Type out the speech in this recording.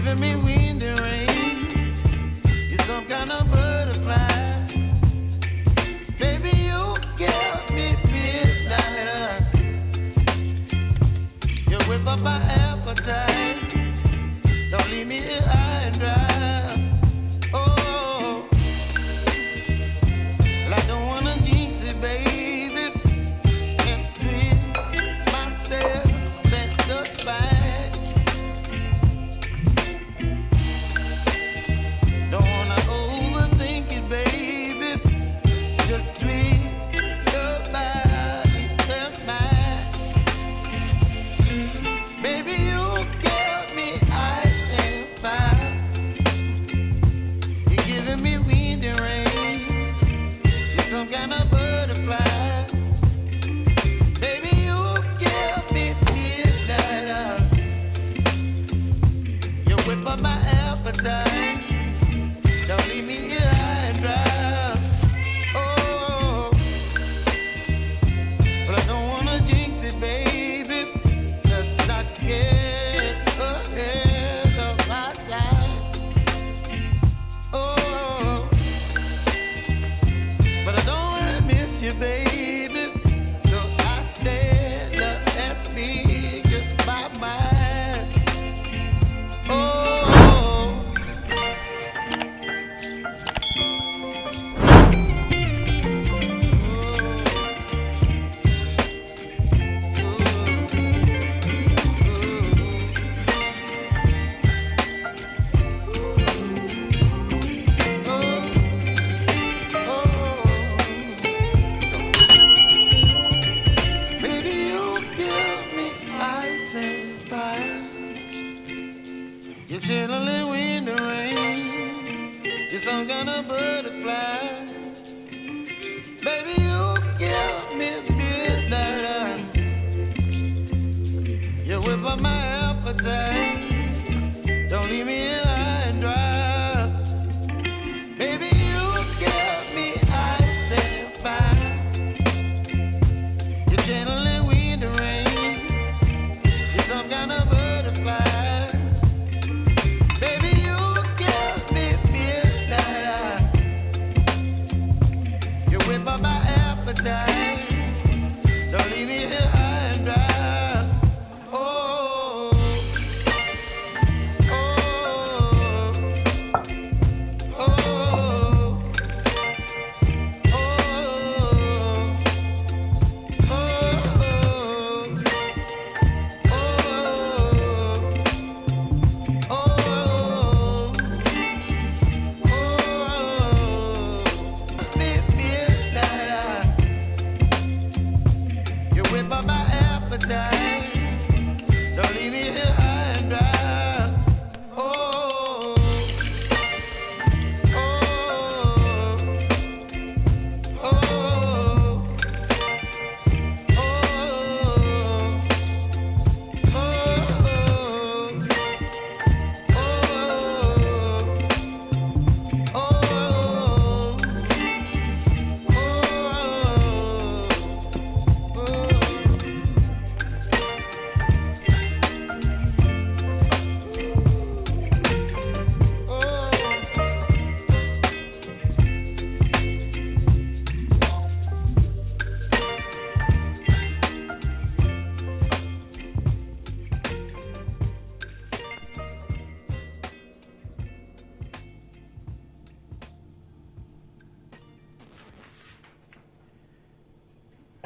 giving me wind and rain. You're some kind of butterfly. Baby, you give me midnight. You whip up my appetite. Don't leave me here high and dry. Oh, well, I don't wanna jinx it, baby. Can't twist myself at the spine. Don't wanna overthink it, baby. It's just twist your body and mine. Baby, you give me ice and fire. You're giving me wind and rain. You're some kind of butterfly. Baby, you give me midnight. You whip up my appetite. Don't leave me here high and dry. Oh, but I don't wanna jinx it, baby. Let's not get ahead of my time. Oh, but I don't wanna miss you, baby. So I stand up and speak my mind. Oh. Baby, you give me ice and fire. You're chilling wind and rain. You're some kind of butterfly. Baby, you give me midnight. You whip up my appetite. Don't leave me